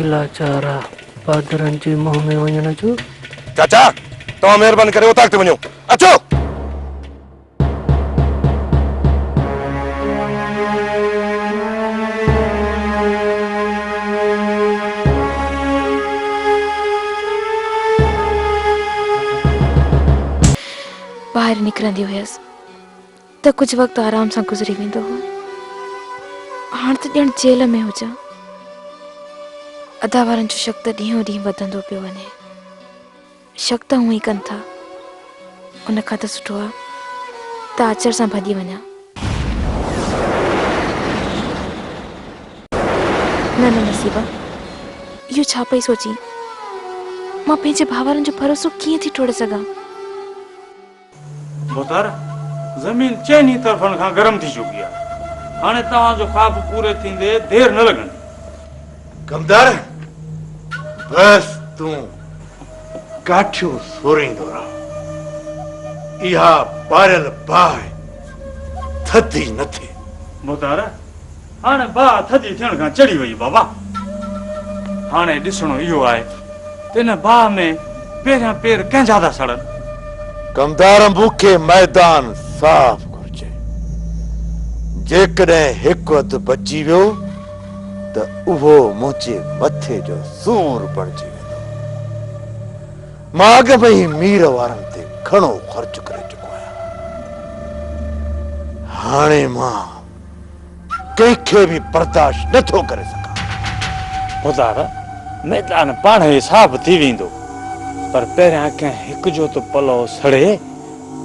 खिला चारा पादरन जे मुंह में वञण जो। चाचा तो मेहरबानी करे उतार ते वञो। अचो बाहर निकरंदी हुयसि त कुछ वक्त आराम से गुजरी वेंदो हो। हाण त ॼण जेल में हुजा। अदा वारनि जो शक त ॾींहों ॾींहुं वधंदो पियो वञे। शक त हूअं ई कनि था। उन खां त सुठो आहे त आचर सां भॼी वञा। न न नसीबा, इहो छा पई सोची? मां पंहिंजे भाउरनि जो भरोसो कीअं थी टोड़े सघां? मुतार जमीन चइनी तरफन खां गरम थी चुकी आहे। हाणे तव्हांजो ख्वाब पूरे थींदे देर न लॻंदी। कमदार बस तूं काठियूं सोरींदो रह। इहा ॿारियल बाहि थधी न थिए। मुतार हाणे बाहि थधी थियण खां चढ़ी वई बाबा। हाणे ॾिसणो इहो आहे त हिन बाहि में पहिरियां पेर कंहिंजा था सड़नि। कमदार मूंखे मैदान साफ़ घुर्जे। जेकॾहिं हिकु हथु बची वियो त उहो मुंहिंजे मथे जो सूर बणिजी वेंदो। मां अॻ में ई मीर वारनि ते घणो ख़र्च करे चुको आहियां। हाणे मां कंहिंखे बि बर्दाश्त नथो करे सघां। मुतार मैदान पाण ई साफ़ थी वेंदो, पर पहिरियां कंहिं हिकु जो त पलो सड़े,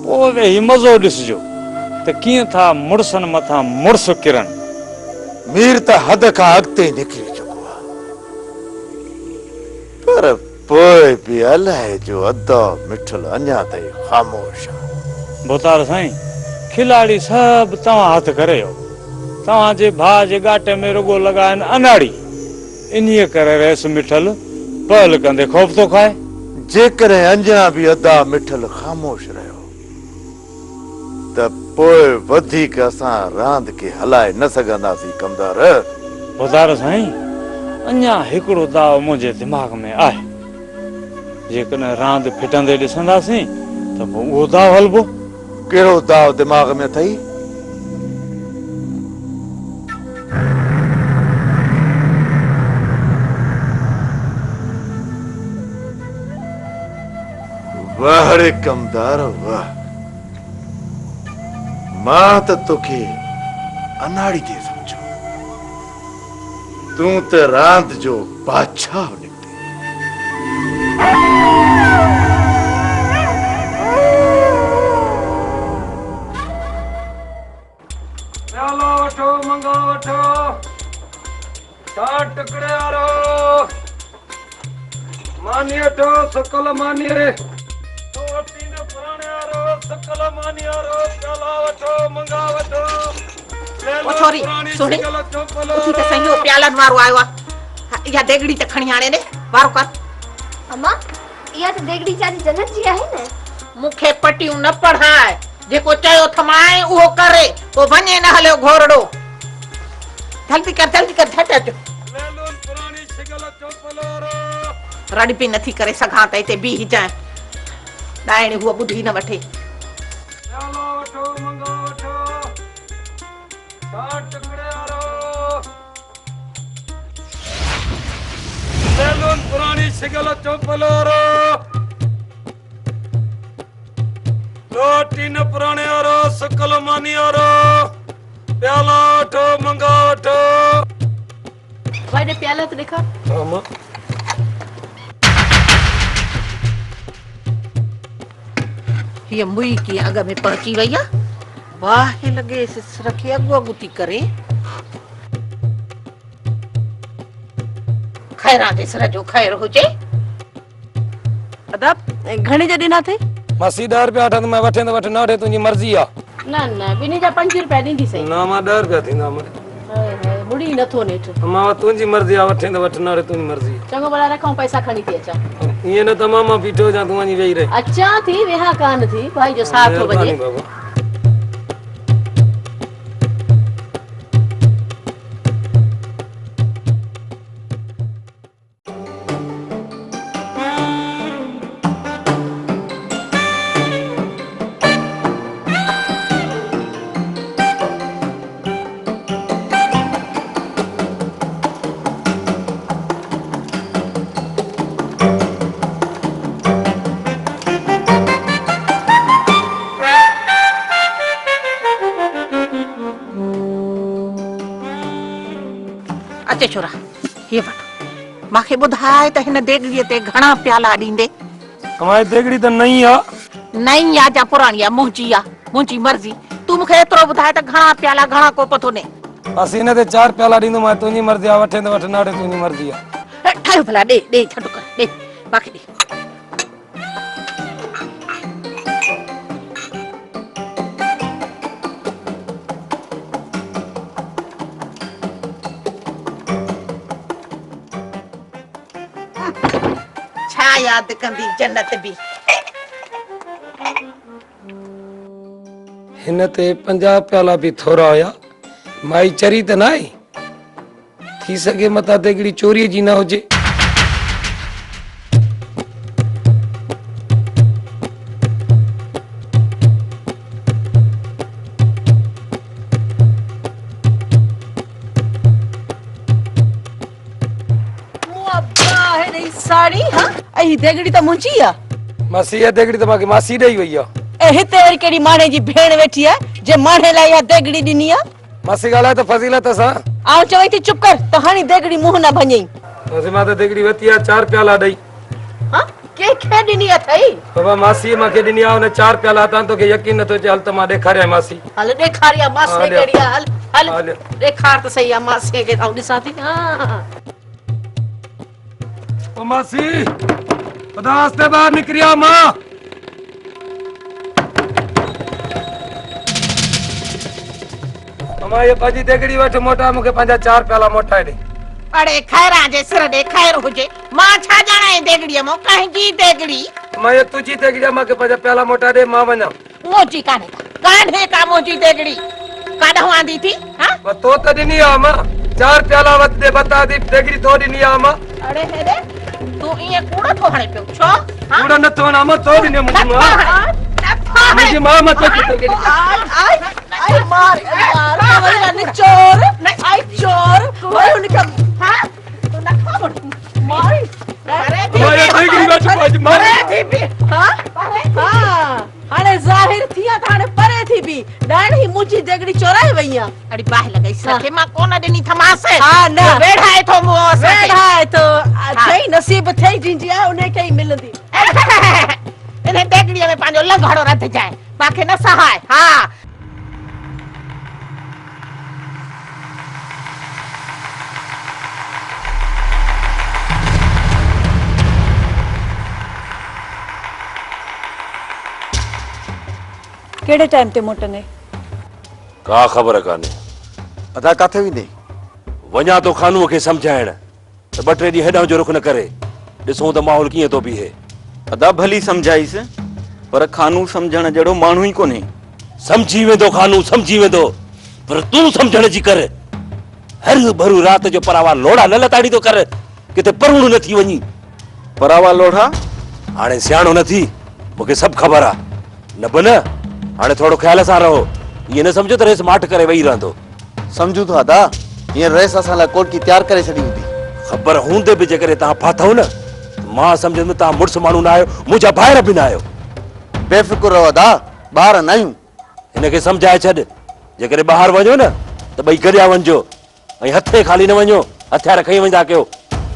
पोइ वेही मज़ो ॾिसजो त कीअं था मुड़सनि मथां मुड़स किरनि। मीर त हद खां अॻिते निकिरी चुको आहे, पर पोइ बि अलाए जो अदा मिठल अञा ताईं ख़ामोश आहे। बोतार साईं, खिलाड़ी सभु तव्हां हथ करे हो। तव्हांजे भाउ जे गाटे में रुगो लॻाइनि अनाड़ी। इन्हीअ करे रहियसि मिठल पहल कंदे ख़ौफ़ थो खाए। जेकॾहिं अञा बि अदा मिठल ख़ामोश रहियो त पोइ वधीक असां रांदि खे हलाए न सघंदासीं। कमदार बोतार साईं, अञा हिकिड़ो दाव मुंहिंजे दिमाग़ में आहे। जेकॾहिं रांदि फिटंदे ॾिसंदासीं त पोइ उहो दाव हलबो। कहिड़ो दाव दिमाग़ में अथई? वाह रे कमदार वाह। मां त तोखे अनाड़ी थी समझो। तूं त रांदि जो बादशाह निकिते। प्यालो वठो, मंगा वठो, 60 टुकड़े वारो मानी वठो, सकल मानी छोरी सुनी उथी त सही प्यालन वारो आयो आहे। इहा देगड़ी त खणी आणे ने वारो कर। अम्मा इहा त देगड़ी चारी जन्नत जी आहे न। मूंखे पटियूं न पढ़ाए, जेको चयो थमाए उहो करे, को वञे न हलियो घोरड़ो। जल्दी कर झट अचो। रड़ बि नथी करे सघां त हिते बीह जाए। ॾाइण हूअ ॿुधी न वठे। पुरानी सिगल चौपलोरो, रोटी न पुराने वारो, सकल मानी वारो, प्याला वठो, मंगा वठो। भाई प्याला तो देखा। अम्मा ये मुई की अग में पहुंची वई आहे। वाह लगे सिर खे अगु थी करे। खैरा दे सिर जो खैर हुजे। अदब घणे जॾहिं ना थे? मां 10 रुपया वठां त मैं वठे न वठे, न वठे तुंहिंजी मर्ज़ी आहे। न ॿिन्ही जा 5 रुपया ॾींदी सही। न मां 10 रुपया थींदा। बुढ़ी नथो नेठ। मां तुंहिंजी मर्ज़ी आहे, वठे न वठे, न वठे तुंहिंजी मर्ज़ी। चङो भला रखूं, पैसा खणी थी अचां। ईअं न त मां बीठो जा, तूं वञी वेही रहे। अचां थी, वेहा कान थी, भाई जो साथ हो बजे। बाबा अचे छोरा ये वठ मांखे ॿुधाए त हिन देगड़ीअ ते घणा प्याला ॾींदे। हमारी देगड़ी तो नहीं आ। नई आ या पुरानी आ मुंहिंजी मर्ज़ी। तू मूंखे एतिरो ॿुधाए त घणा प्याला घणा कोप थो ॾे। बस इन ते 4 प्याला ॾींदो मैं तुंहिंजी मर्ज़ी आ वठे त वठ नाड़े तुंहिंजी मर्ज़ी आ। ठाहियो भला ॾे छॾो कर ॾे बाक़ी ॾे। छा याद कंदी जन्नत बि। हिन ते 50 प्याला भी थोड़ा हुया। माई चरी त ना आई थी सके मता देगड़ी चोरी जी ना हुजे। साड़ी हां ए देगड़ी त मुंची आ। मासी ये देगड़ी त माके मासी ॾेई वई आ। ए हिते वरी केड़ी माणे जी भेण वेठी आ जे माणे लाइ या देगड़ी ॾिनी आ। मासी ॻाल्हाए त फज़ीलत सां। आऊं चवई थी चुप कर त हाणी देगड़ी मुंह न भञई। मासी मां त देगड़ी वती आ 4 प्याला ॾेई। हां के खे ॾिनी अथई? बाबा मासी माके ॾिनी आ उन 4 प्याला तां तोखे यकीन नथो अचे। हल त मां ॾेखारिया मासी। हल ॾेखारिया मासे केड़ी आ। हल हल ॾेखार त सही आ मासे के आऊं ॾिसां थी। हां ओ मासी उदास ते बाहर निकरिया मां। अमा ये बाजी देगड़ी वठ मोटा मुके 4 प्याला मोटा दे। अरे खैरा जे सिर दे खैर हुजे मां छा जाने देगड़ी मो कहीं जी देगड़ी। मां ये तुजी देगड़ी माके 5 प्याला मोटा दे मां वना। मोची काने का मोची देगड़ी काढो आंदी थी। हां वो तो दिनी आ मां 4 प्याला वत दे बता दी देगड़ी तो दिनी आ मां। अरे हेरे तू ये कूड़ा तो हणे पियो छो? हां कूड़ा न तो ना मां तो दिनी मुजी मां मत देगड़ी। आई मार वरी चोर आई चोर वरी उनके हां तू न खा मार। अरे मां ये देगड़ी वठ आज मार। हां हां हाणे जाहिर थिया त हाणे परे थी बि ॾाण ही मुंहिंजी देगड़ी चोराए वई आ। अरे बाह लॻई सके मां कोन ॾिनी थमासे। हां न वेढ़ाए थो मो असे वेढ़ाए तो सही नसीब थई जिंजी आ उन्हें के ही मिलंदी। इने देगड़ीअ में पंहिंजो लंघड़ो रथ जाए मांखे न सहाय। हां केड़े टाइम ते मोटने का खबर काने। अदा काथे विंदे? वञा तो खानू के समझाइण त 2-3 ॾींहं हेॾां जो रुख न करे ॾिसो त माहौल कीअं तो बीहे। अदा भली समझाईस पर खानू समझण जड़ो मानू ही कोने। समझी वेंदो खानू समझी वेंदो पर तू समझण जी कर। हर भरू रात जो परावा लोड़ा न लताड़ी तो कर किते परूण न थी वञी। परावा लोढ़ा हाणे सियाणो न थी मूंखे सभु ख़बर आ। न बन हाणे थोड़ो ख्याल सां रहो। ये न समझो त रेस माठ करे वही रहंदो। समझू तो अदा ये रेस असा ला कोट की तैयार करे छडी हुंदी। खबर हूंदे भी जेकरे ता फाथो न मां समझंदो ता मुड़स मानू ना आयो मुजा भायर भी ना आयो। बेफिक्र रहो अदा बाहर नायूं। इनके समझाए छड जेकरे बाहर वञो न त भई गड़िया वञो ऐं हथे खाली न वञो हथियार खई वञा कयो।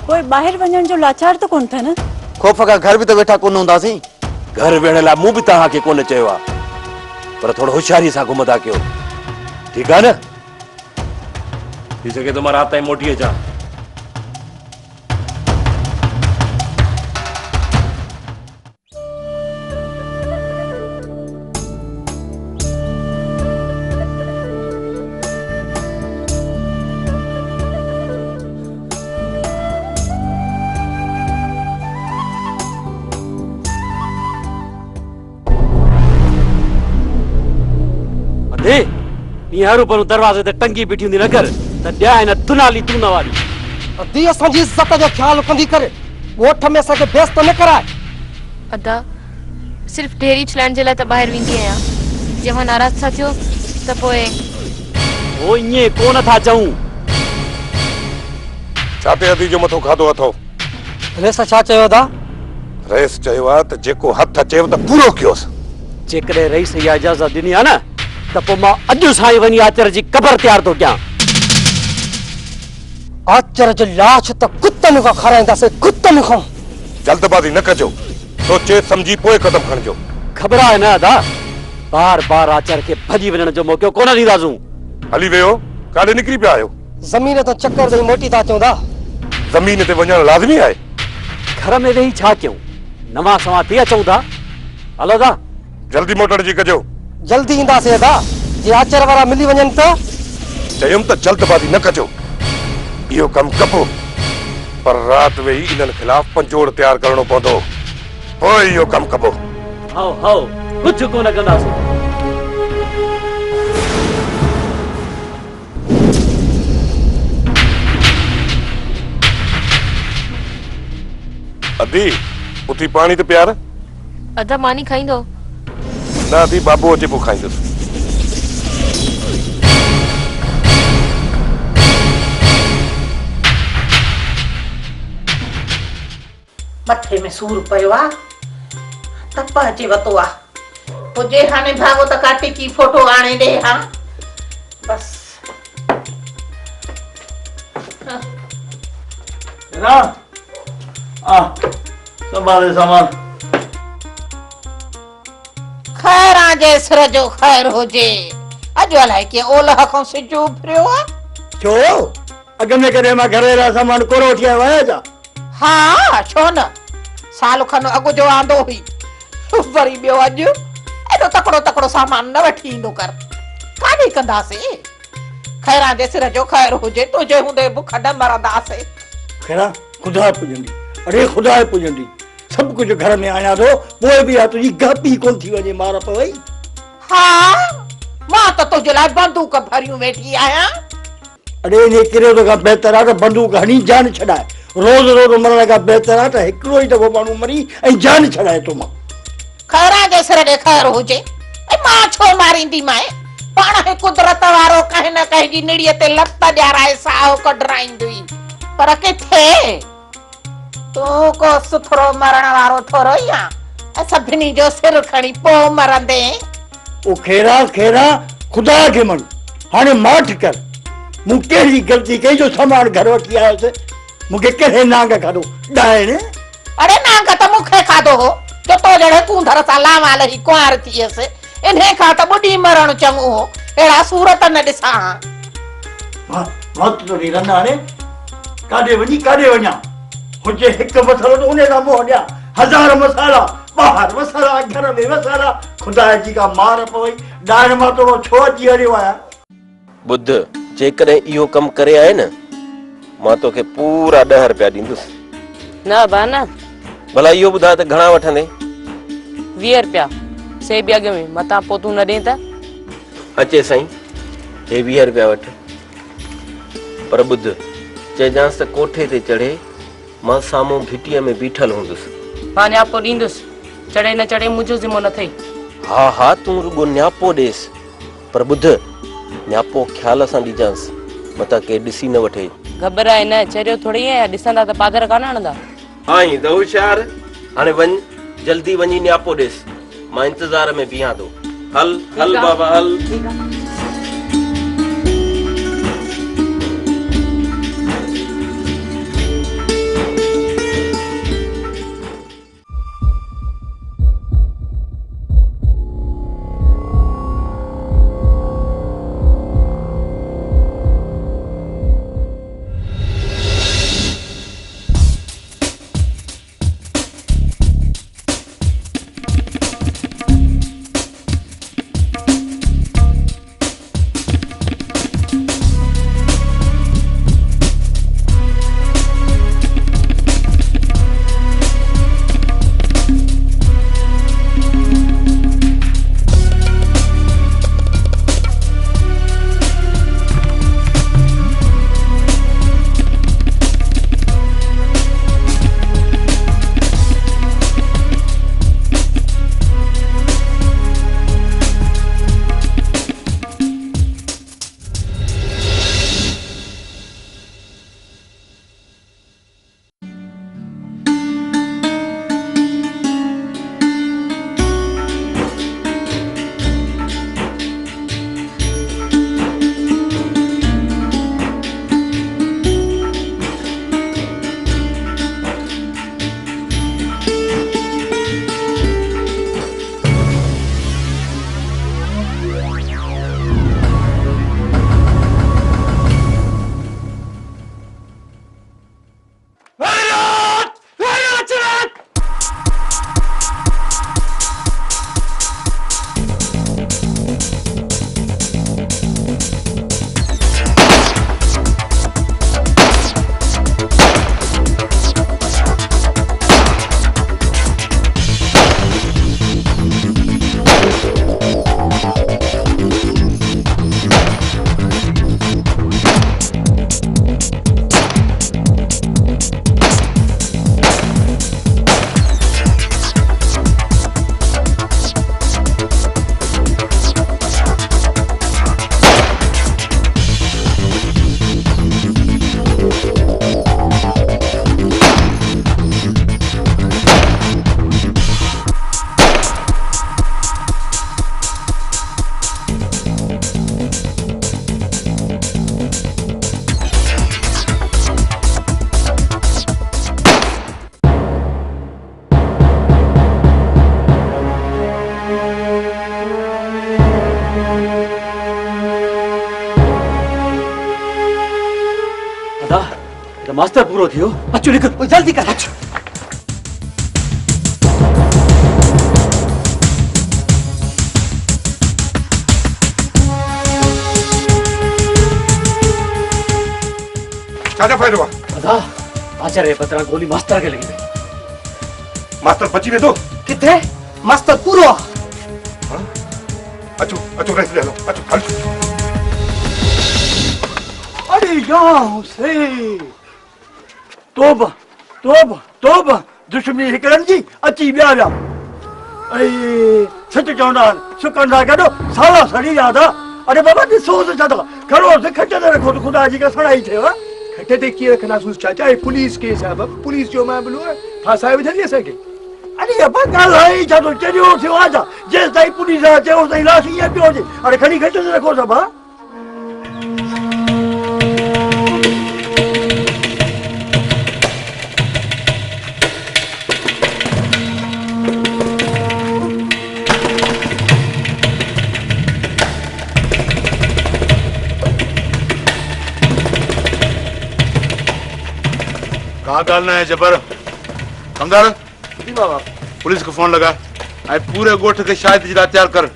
कोई बाहर वञण जो लाचार तो कोन था न। खोफ का घर भी तो वेठा कोन हुंदासी। घर वेण ला मुंह भी तहां के कोन चयो आ पर थोड़ो होशियारी सां घुमदा कयो। ठीक है न? थी सके तो मां रात ताईं मोटी अचां। यार ऊपर दरवाजे ते टंगी बीठी हुंदी न कर त ॾिया न तुनाली तू न वाली। दी असांजी इज्जत जो ख्याल कंदी करे ओठ में असांखे बेइज्जत न कराए। अदा सिर्फ ढेरी छलाइण जे लाइ त ॿाहिरि वेंदी आहियां। जमा नाराज़ था थियो त पोइ ओ इए कोन था चऊं। छाते अदी जो मथो खादो अथो। रेस छा चयो अदा? रेस चयो आ त जेको हथ अचेव त पूरो कयोस। जेकॾहिं रईस इहा इजाज़त ॾिनी आहे न त पोइ मां अॼु सां ई वञी आचर जी क़बर तयार थो कयां। आचर जो लाश त कुत्तन खां खाराईंदासीं, कुत्तन खां। जल्दबाज़ी न कजो, सोचे समझी पोइ कदम खणजो। घबराए न अदा, बार बार आचर के भजी वञण जो मौक़ो कोन ॾींदासूं। हली वियो, काॾे निकिरी पिया आहियो? ज़मीन तो चक्कर ॾेई मोटी था अचूं था। ज़मीन ते वञणु लाज़मी आहे। घर में वेही छा कयूं, नवां सवां थी अचूं था। हलो दा, जल्दी मोटण जी कजो। जल्दी ईंदासीं अदा, जे आचर वारा मिली वञनि त। चयुमि त जल्दबाज़ी न कजो, इहो कमु कबो, पर राति वेही इन्हनि ख़िलाफ़ पंजोड़ तयारु करणो पवंदो, पोइ इहो कमु कबो। हाओ हाओ, कुझु कोन कंदासीं। अदी उथी पाणी त प्यार। अदा मानी खाईंदो? न अदी, बाबू अचे पोइ खाईंदुसि। मथे में सूर पियो आहे, तप अचे वतो आहे। पोइ जे हाणे भागो त काटी की फोटो आणे ॾे। हा बस ना आ संभाले सामान। खैर जे सिर जो खैर हुजे। अॼु अलाए कीअं ओलह खां सिजो फिरियो आहे। छो अॻ में कॾहिं मां घर जा सामान कोन वठी आयो आहियां छा? हा छो न, साल खन अॻु जो आंदो हुई, वरी ॿियो अॼु एॾो तकड़ो तकड़ो सामान न वठी ईंदो कर। काॾे कंदासीं? खैर जे सिर जो खैर हुजे, तुंहिंजे हूंदे बुख न मरंदासीं। खैरा खुदा पुॼंदी, अरे खुदा पुॼंदी। सभु कुझु घर में आया थो, पोइ बि तुंहिंजी गपी कोन थी वञे मार पवई। हा मां त तुंहिंजे लाइ बंदूक भरियूं वेठी आहियां। अरे इन किरे खां बहितर आहे त बंदूक हणी जान छॾाए। रोज़ रोज़ मरण खां बहितर आहे त हिकिड़ो ई दफ़ो माण्हू मरी ऐं जान छॾाए थो। मां खैरा जे सिर ॾे खैर हुजे, ऐं मां छो मारींदी माए? पाण ही कुदरत वारो कंहिं न कंहिं जी निड़ीअ ते लत ॾियाराए साहो कढराईंदी, पर किथे तूं को सुथरो मरण वारो थोरो ई आहे। सभिनी जो सिर खणी पोइ मरंदे। ओ खेरा खेरा खुदा खे मन, हाणे माठ कर। मूं कहिड़ी ग़लती कई जो सामान घर वठी आयोसि? मूंखे कहिड़े नांग खाधो ॾाइण? अरे नांग त मूंखे खाधो हो, जो तो जहिड़े कूंधर सां लावाल ही कुंवार थियसि। इन्हे खां त ॿुॾी मरण चङो हो, अहिड़ा सूरत न ॾिसां। मां तुंहिंजी रन हाणे काॾे वञी काॾे वञा? हुजे हिकु मसालो त उन खां मुंहुं ॾियां, हज़ार मसाला ॿाहिरि मसाला, घर में मसाला। खुदा जी का मार पवई, ॾाइण मां थोरो छो अची हलियो आहियां? बुध जेकॾहिं इहो कमु करे आहे न, मां तोखे पूरा 10 रुपया ॾींदुसि। न बाना भला इहो ॿुधाए त घणा वठंदे? 20 रुपया से बि अॻ में मतां पोइ तूं न ॾे त? अचे साईं, हे 20 रुपया वठ। पर ॿुध, चइजांसि त कोठे ते चढ़े, मां साम्हूं भिटीअ में बीठल हूंदुसि। मां न्यापो ॾींदुसि, चढ़े न चढ़े मुंहिंजो ज़िमो न अथई। हा हा, तूं रुगो न्यापो ॾेसि, पर ॿुध, न्यापो ख्याल सां ॾिजांसि, मतां केरु ॾिसी न वठे। घबराए न, चरियो थोड़ी आहे, ॾिसंदा त पादर कान हणंदा। आई त होशियार। हाणे वञ, जल्दी वञी न्यापो ॾेसि, मां इंतज़ार में बीहां थो। हल हल बाबा हल। दादा त मास्तर पूरो थियो अचो निकल ओ जल्दी कर अचो छा फाइदो आहे दादा आचार्य पतरा गोली मास्तर के लगी वई मास्टर बची वेंदो किथे मास्टर पूरो आहे। अचो अचो रेस्ट ले लो अचो हल अरे गांव से तोबा तोबा तोबा दुश्मनी हिकड़न जी अची विया विया ऐ सच चवंदा सुकंदा कॾो साला सड़ी विया था। अरे बाबा ॾिसो त छा था खड़ो से खट ते रखो त ख़ुदा जी कसम थिएव खटे ते कीअं रखंदासूं चाचा हे पुलिस केस आहे बाबा पुलिस जो मामलो आहे फासाए विझंदी असांखे। अरे अबा ॻाल्हाए छा थो चरियो थियो आहे छा जेसि ताईं पुलिस आहे चयो ताईं लाश ईअं पियो हुजे। अरे खणी खट ते रखो सभा कहाँ गालना है जबर समझार पुलिस को फोन लगा ऐं पूरे गोठ के शायद जिला तैयार कर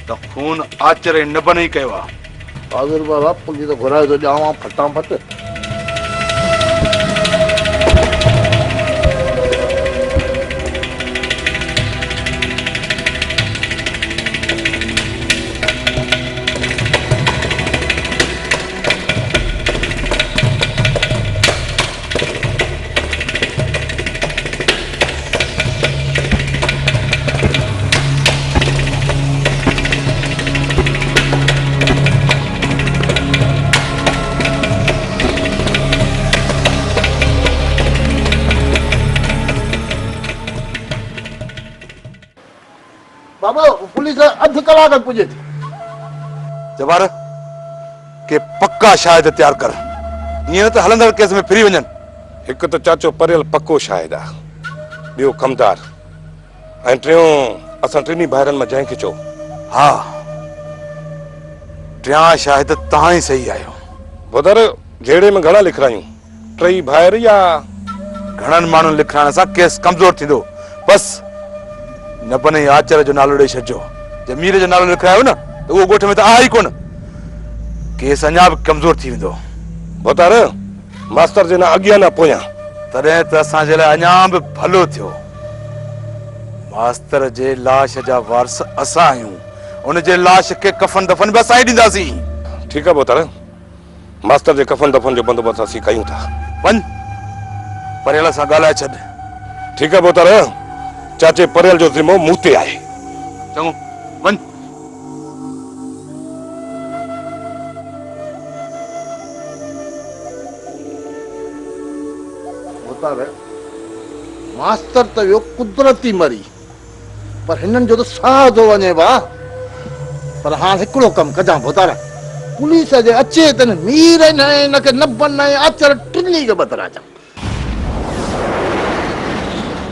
तो खून आचरे न बने कयो आहे। हाज़िर बाबा पुलिस तो घुराए तो ॼावां फटाफट। बाबा पुलिस अध कलाक पुजे थी। जबार के पक्का शायद तैयार कर ईअं त हलंदड़ केस में फिरी वञनि। हिकु त चाचो परियल पक्को शायद आहे ॿियो कमदार ऐं टियों असां टिनी भाइरनि मां जंहिंखे चओ। हा टियां शायद तव्हां ई सही आहियो। बुधर जहिड़े में घणा लिखरायूं टई भाइर या घणनि माण्हुनि लिखराइण सां केस कमज़ोर थींदो। बस न बने आचर जो नालो ॾेई छॾिजो। जमीर जो नालो लिखायो न त उहो ॻोठ में त आहे ई कोन केस अञा बि कमज़ोर थी वेंदो। बोतार मास्तर जे न अॻियां न पोयां तॾहिं त असांजे लाइ अञा बि भलो थियो। मास्तर जे लाश जा वारस असां आहियूं उन जे लाश खे कफन दफन बि असां ई ॾींदासीं। ठीकु आहे बोतार मास्तर जे कफन दफन जो बंदोबस्त असीं कयूं था। वञ परियल सां ॻाल्हाए छॾ। ठीकु आहे बोतार चाचे परियल जो ज़िम्मो मूं ते आहे। चङो वञ। मास्तर त वियो कुदरती मरी पर हिननि जो त साह थो वञे बा। पर हाणे हिकिड़ो कमु कजां भोतारा पुलिस जे अचे त मीर न हिनखे न बन आचर टिनी खे बतरा अचां।